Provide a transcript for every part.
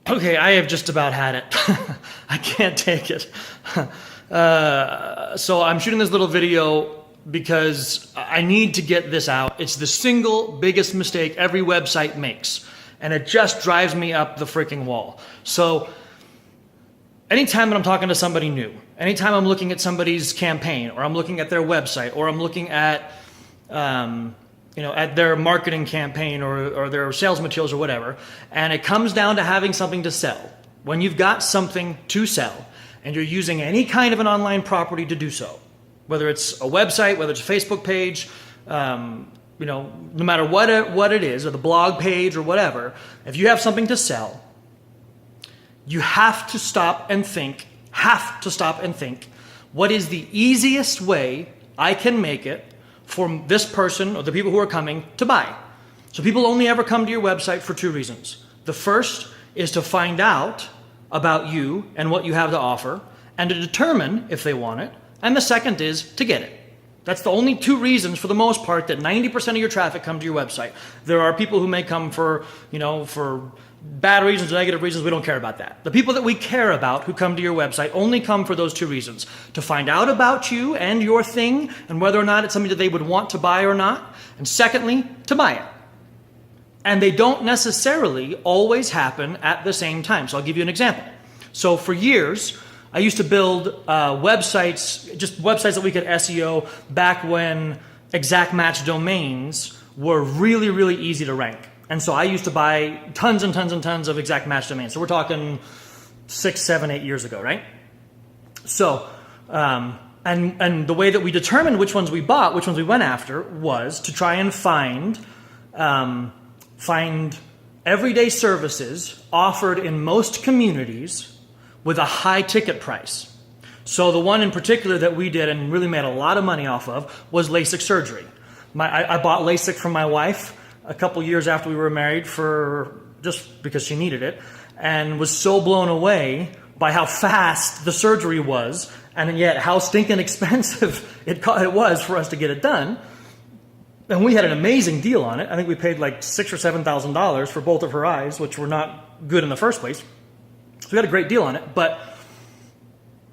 Okay, I have just about had it. I can't take it. So I'm shooting this little video because I need to get this out. It's the single biggest mistake every website makes, and it just drives me up the freaking wall. So anytime that I'm talking to somebody new, anytime I'm looking at somebody's campaign, or I'm looking at their website, or I'm looking at at their marketing campaign or their sales materials or whatever, and it comes down to having something to sell. When you've got something to sell and you're using any kind of an online property to do so, whether it's a website, whether it's a Facebook page, no matter what it is, or the blog page or whatever, if you have something to sell, you have to stop and think, what is the easiest way I can make it for this person or the people who are coming to buy? So people only ever come to your website for two reasons. The first is to find out about you and what you have to offer and to determine if they want it. And the second is to get it. That's the only two reasons for the most part that 90% of your traffic come to your website. There are people who may come for bad reasons or negative reasons. We don't care about that. The people that we care about who come to your website only come for those two reasons: to find out about you and your thing and whether or not it's something that they would want to buy or not, and secondly, to buy it. And they don't necessarily always happen at the same time. So I'll give you an example. So for years, I used to build websites, just websites that we could SEO back when exact match domains were really, really easy to rank. And so I used to buy tons and tons and tons of exact match domains. So we're talking 6, 7, 8 years ago, right? So, and the way that we determined which ones we bought, which ones we went after, was to try and find everyday services offered in most communities with a high ticket price. So the one in particular that we did and really made a lot of money off of was LASIK surgery. I bought LASIK from my wife a couple years after we were married just because she needed it, and was so blown away by how fast the surgery was and yet how stinking expensive it was for us to get it done. And we had an amazing deal on it. I think we paid like $6,000 or $7,000 for both of her eyes, which were not good in the first place. So we had a great deal on it, but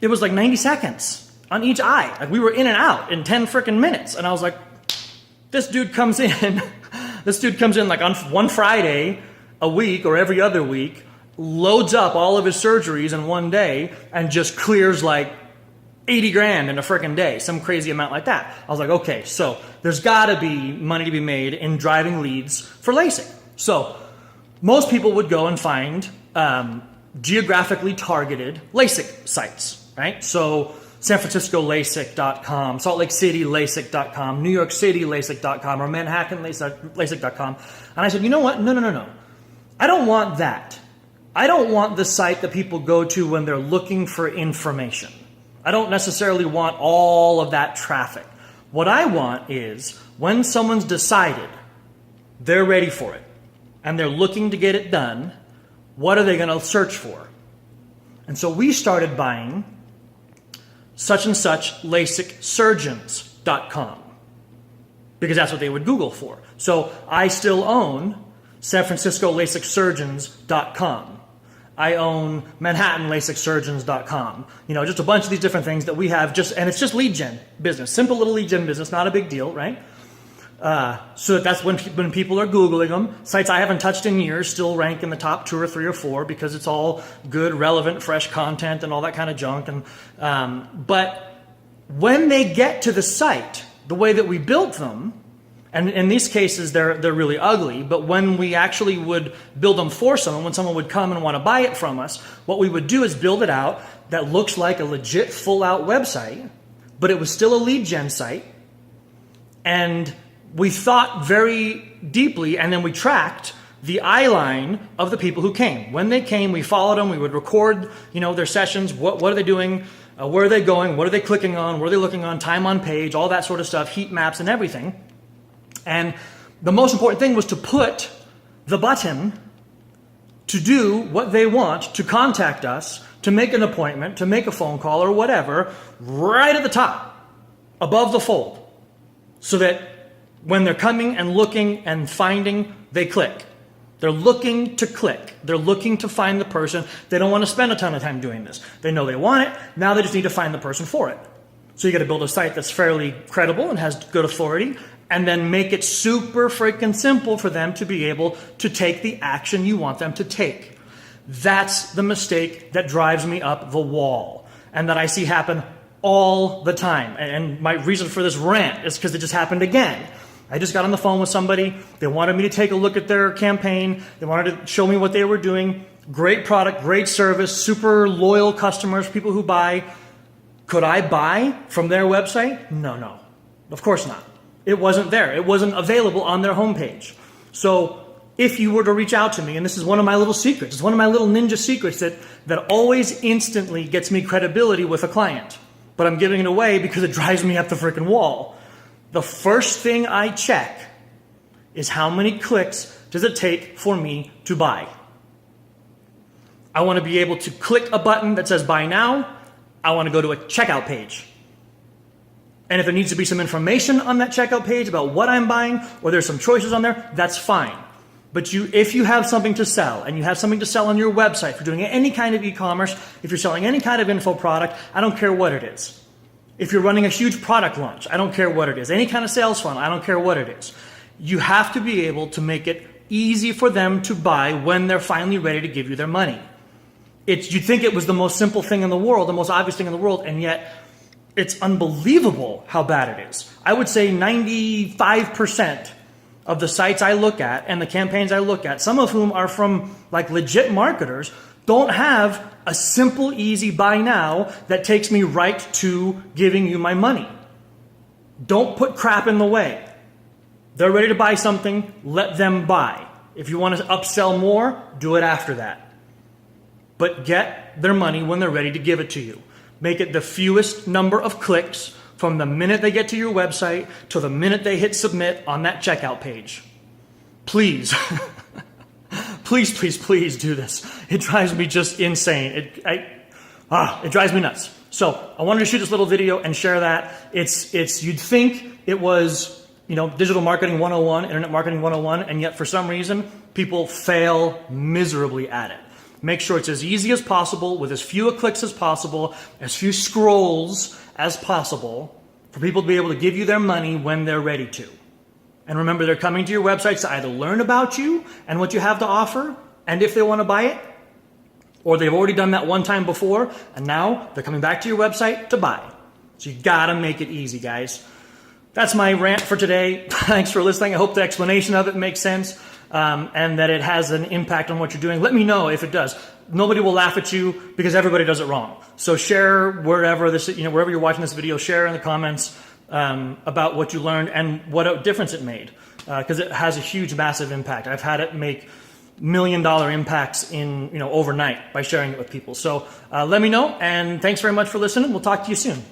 it was like 90 seconds on each eye. Like we were in and out in 10 freaking minutes. And I was like, this dude comes in like on one Friday a week or every other week, loads up all of his surgeries in one day and just clears like 80 grand in a freaking day, some crazy amount like that. I was like, okay, so there's gotta be money to be made in driving leads for LASIK. So most people would go and find geographically targeted LASIK sites, right? So San Francisco LASIK.com, Salt Lake City LASIK.com, New York City LASIK.com, or Manhattan LASIK.com. And I said, you know what? No. I don't want that. I don't want the site that people go to when they're looking for information. I don't necessarily want all of that traffic. What I want is when someone's decided they're ready for it and they're looking to get it done, what are they going to search for? And so we started buying such and such LASIKsurgeons.com because that's what they would Google for. So I still own San Francisco LASIKsurgeons.com. I own Manhattan LASIKsurgeons.com. Just a bunch of these different things that we have and it's just lead gen business. Simple little lead gen business, not a big deal, right? So that's when people are Googling them. Sites I haven't touched in years still rank in the top 2 or 3 or 4 because it's all good, relevant, fresh content and all that kind of junk. But when they get to the site, the way that we built them, and in these cases they're really ugly, but when we actually would build them for someone, when someone would come and want to buy it from us, what we would do is build it out that looks like a legit full-out website, but it was still a lead gen site. And we thought very deeply, and then we tracked the eye line of the people who came. When they came, we followed them. We would record, their sessions. What are they doing? Where are they going? What are they clicking on? What are they looking on? Time on page, all that sort of stuff, heat maps and everything. And the most important thing was to put the button to do what they want, to contact us, to make an appointment, to make a phone call or whatever, right at the top, above the fold, so that when they're coming and looking and finding, they click. They're looking to click. They're looking to find the person. They don't want to spend a ton of time doing this. They know they want it. Now they just need to find the person for it. So you got to build a site that's fairly credible and has good authority, and then make it super freaking simple for them to be able to take the action you want them to take. That's the mistake that drives me up the wall and that I see happen all the time. And my reason for this rant is because it just happened again. I just got on the phone with somebody. They wanted me to take a look at their campaign. They wanted to show me what they were doing. Great product, great service, super loyal customers, people who buy. Could I buy from their website? No, of course not. It wasn't there. It wasn't available on their homepage. So if you were to reach out to me, and this is one of my little secrets, it's one of my little ninja secrets that always instantly gets me credibility with a client, but I'm giving it away because it drives me up the freaking wall. The first thing I check is how many clicks does it take for me to buy. I want to be able to click a button that says buy now. I want to go to a checkout page. And if there needs to be some information on that checkout page about what I'm buying, or there's some choices on there, that's fine. But if you have something to sell, and you have something to sell on your website for doing any kind of e-commerce, if you're selling any kind of info product, I don't care what it is. If you're running a huge product launch, I don't care what it is. Any kind of sales funnel, I don't care what it is. You have to be able to make it easy for them to buy when they're finally ready to give you their money. You'd think it was the most simple thing in the world, the most obvious thing in the world, and yet it's unbelievable how bad it is. I would say 95% of the sites I look at and the campaigns I look at, some of whom are from like legit marketers, don't have a simple, easy buy now that takes me right to giving you my money. Don't put crap in the way. They're ready to buy something, let them buy. If you want to upsell more, do it after that. But get their money when they're ready to give it to you. Make it the fewest number of clicks from the minute they get to your website to the minute they hit submit on that checkout page. Please. Please do this. It drives me just insane. It drives me nuts. So I wanted to shoot this little video and share that. You'd think it was, digital marketing 101, internet marketing 101, and yet for some reason, people fail miserably at it. Make sure it's as easy as possible, with as few clicks as possible, as few scrolls as possible, for people to be able to give you their money when they're ready to. And remember, they're coming to your websites to either learn about you and what you have to offer, and if they want to buy it, or they've already done that one time before, and now they're coming back to your website to buy. So you gotta make it easy, guys. That's my rant for today. Thanks for listening. I hope the explanation of it makes sense, and that it has an impact on what you're doing. Let me know if it does. Nobody will laugh at you because everybody does it wrong. So share wherever wherever you're watching this video, share in the comments about what you learned and what a difference it made, because it has a huge, massive impact. I've had it make $1 million impacts in overnight by sharing it with people. So let me know, and thanks very much for listening. We'll talk to you soon.